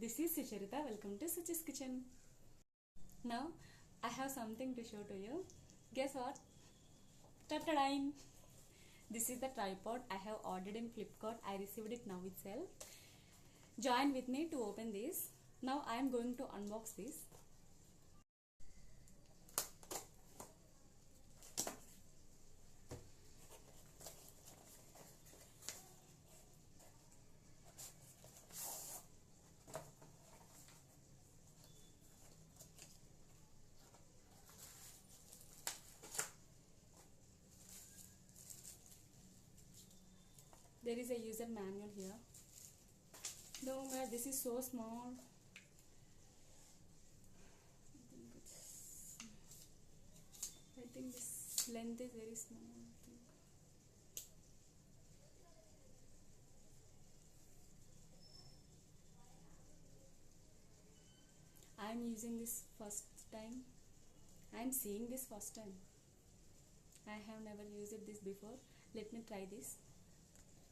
This is Sucharita. Welcome to Suchi's Kitchen. Now I have something to show to you. Guess what? Ta-da-dine! This is the tripod I have ordered in Flipkart. I received it now itself. Join with me to open this. Now I am going to unbox this. There is a user manual here. No, man, this is so small. I think this length is very small. I am using this first time. I am seeing this first time. I have never used this before. Let me try this.